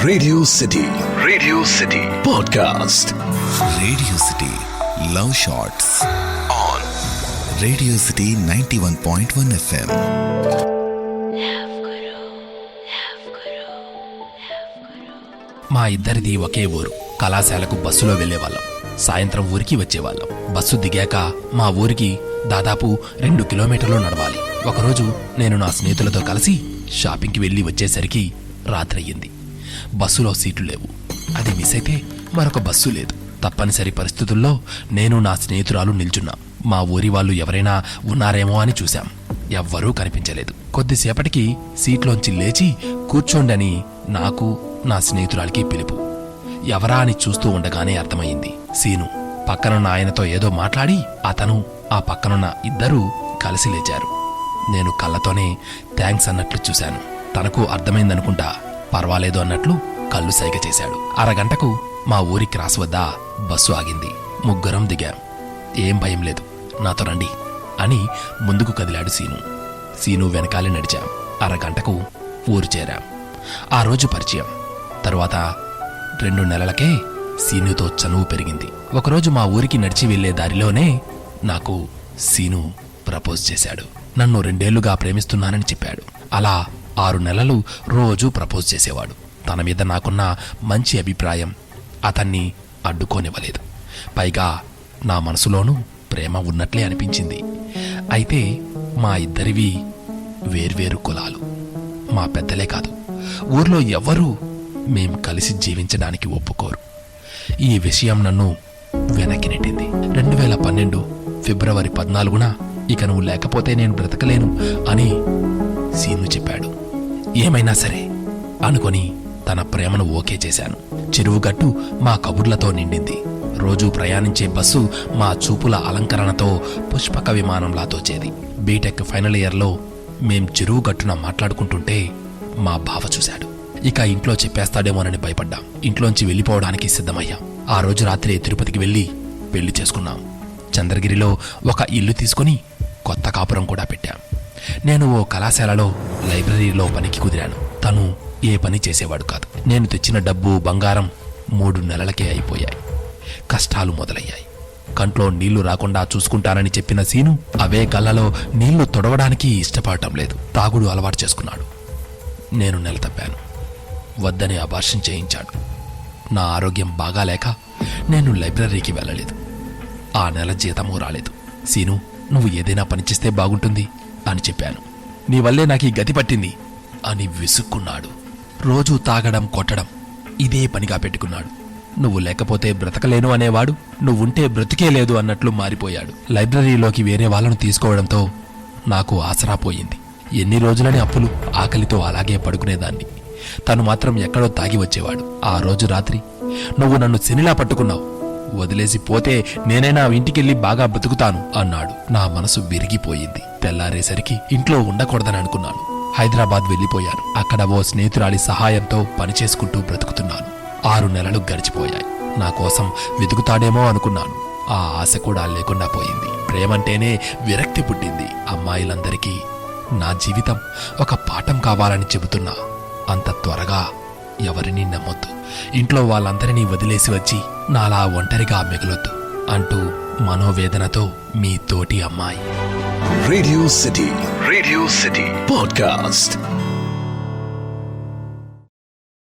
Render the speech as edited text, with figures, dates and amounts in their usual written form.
Radio city podcast. Radio city love shots on radio city 91.1 FM. మా ఇద్దరిది ఒకే ఊరు. కళాశాలకు బస్సులో వెళ్లేవాళ్ళం. సాయంత్రం ఊరికి వచ్చేవాళ్ళం. బస్సు దిగాక మా ఊరికి దాదాపు 2 కిలోమీటర్లు నడవాలి. ఒకరోజు నేను నా స్నేహితులతో కలిసి షాపింగ్కి వెళ్ళి వచ్చేసరికి రాత్రి అయ్యింది. బస్సులో సీట్లు లేవు. అది మిస్ అయితే మరొక బస్సు లేదు. తప్పనిసరి పరిస్థితుల్లో నేను నా స్నేహితురాలు నిల్చున్నాం. మా ఊరి వాళ్ళు ఎవరైనా ఉన్నారేమో అని చూశాం. ఎవ్వరూ కనిపించలేదు. కొద్దిసేపటికి సీట్లోంచి లేచి కూర్చోండని నాకు నా స్నేహితురాలికి పిలుపు. ఎవరా అని చూస్తూ ఉండగానే అర్థమయ్యింది. సీను. పక్కనున్న ఆయనతో ఏదో మాట్లాడి అతను, ఆ పక్కనున్న ఇద్దరూ కలిసి లేచారు. నేను కళ్ళతోనే థ్యాంక్స్ అన్నట్లు చూశాను. తనకు అర్థమైందనుకుంటా. పర్వాలేదు అన్నట్లు కళ్ళు సైగ చేశాడు. అరగంటకు మా ఊరి క్రాస్ వద్ద బస్సు ఆగింది. ముగ్గురం దిగాం. ఏం భయం లేదు, నాతో రండి అని ముందుకు కదిలాడు సీను. సీను వెనకాలే నడిచాం. అరగంటకు ఊరు చేరాం. ఆ రోజు పరిచయం. తరువాత 2 నెలలకే సీనుతో చనువు పెరిగింది. ఒకరోజు మా ఊరికి నడిచి వెళ్లే దారిలోనే నాకు సీను ప్రపోజ్ చేశాడు. నన్ను 2 ఏళ్లుగా ప్రేమిస్తున్నానని చెప్పాడు. అలా 6 నెలలు రోజూ ప్రపోజ్ చేసేవాడు. తన మీద నాకున్న మంచి అభిప్రాయం అతన్ని అడ్డుకోనివ్వలేదు. పైగా నా మనసులోనూ ప్రేమ ఉన్నట్లే అనిపించింది. అయితే మా ఇద్దరివి వేర్వేరు కులాలు. మా పెద్దలే కాదు, ఊర్లో ఎవ్వరూ మేం కలిసి జీవించడానికి ఒప్పుకోరు. ఈ విషయం నన్ను వెనక్కి నెట్టింది. 2012 ఫిబ్రవరి 14న ఇక నువ్వు లేకపోతే నేను బ్రతకలేను అని సీను చెప్పాడు. ఏమైనా సరే అనుకొని తన ప్రేమను ఓకే చేశాను. చెరువుగట్టు మా కబుర్లతో నిండింది. రోజూ ప్రయాణించే బస్సు మా చూపుల అలంకరణతో పుష్పక విమానంలా తోచేది. బీటెక్ ఫైనల్ ఇయర్లో మేం చెరువుగట్టున మాట్లాడుకుంటుంటే మా బావ చూశాడు. ఇక ఇంట్లో చెప్పేస్తాడేమోనని భయపడ్డాం. ఇంట్లోంచి వెళ్ళిపోవడానికి సిద్ధమయ్యాం. ఆ రోజు రాత్రి తిరుపతికి వెళ్ళి పెళ్లి చేసుకున్నాం. చంద్రగిరిలో ఒక ఇల్లు తీసుకుని కొత్త కాపురం కూడా పెట్టాం. నేను ఓ కళాశాలలో లైబ్రరీలో పనికి కుదిరాను. తను ఏ పని చేసేవాడు కాదు. నేను తెచ్చిన డబ్బు, బంగారం 3 నెలలకే అయిపోయాయి. కష్టాలు మొదలయ్యాయి. కంట్లో నీళ్లు రాకుండా చూసుకుంటానని చెప్పిన సీను అవే కళ్ళలో నీళ్లు తొడవడానికి ఇష్టపడటం లేదు. తాగుడు అలవాటు చేసుకున్నాడు. నేను నెల తప్పాను. వద్దని అబార్షన్ చేయించాడు. నా ఆరోగ్యం బాగాలేక నేను లైబ్రరీకి వెళ్ళలేదు. ఆ నెల జీతమూ రాలేదు. సీను, నువ్వు ఏదైనా పనిచేస్తే బాగుంటుంది అని చెప్పాను. నీ వల్లే నాకు ఈ గతి పట్టింది అని విసుక్కున్నాడు. రోజూ తాగడం, కొట్టడం ఇదే పనిగా పెట్టుకున్నాడు. నువ్వు లేకపోతే బ్రతకలేను అనేవాడు నువ్వుంటే బ్రతికే లేదు అన్నట్లు మారిపోయాడు. లైబ్రరీలోకి వేరే వాళ్ళను తీసుకోవడంతో నాకు ఆసరా పోయింది. ఎన్ని రోజులని అప్పులు, ఆకలితో అలాగే పడుకునేదాన్ని. తను మాత్రం ఎక్కడో తాగి వచ్చేవాడు. ఆ రోజు రాత్రి నువ్వు నన్ను శనిలా పట్టుకున్నావు, వదిలేసి పోతే నేనైనా ఇంటికెళ్ళి బాగా బ్రతుకుతాను అన్నాడు. నా మనసు విరిగిపోయింది. తెల్లారేసరికి ఇంట్లో ఉండకూడదని అనుకున్నాను. హైదరాబాద్ వెళ్ళిపోయాను. అక్కడ ఓ స్నేహితురాలి సహాయంతో పనిచేసుకుంటూ బ్రతుకుతున్నాను. 6 నెలలు గడిచిపోయాయి. నా కోసం వెతుకుతాడేమో అనుకున్నాను. ఆ ఆశ కూడా లేకుండా పోయింది. ప్రేమంటేనే విరక్తి పుట్టింది. అమ్మాయిలందరికీ నా జీవితం ఒక పాఠం కావాలని చెబుతున్నా. అంత త్వరగా ఎవరినీ నమ్మొద్దు. ఇంట్లో వాళ్ళందరినీ వదిలేసి వచ్చి నాలా ఒంటరిగా మిగలొద్దు అంటూ మనోవేదనతో మీ తోటి అమ్మాయి. Radio city podcast.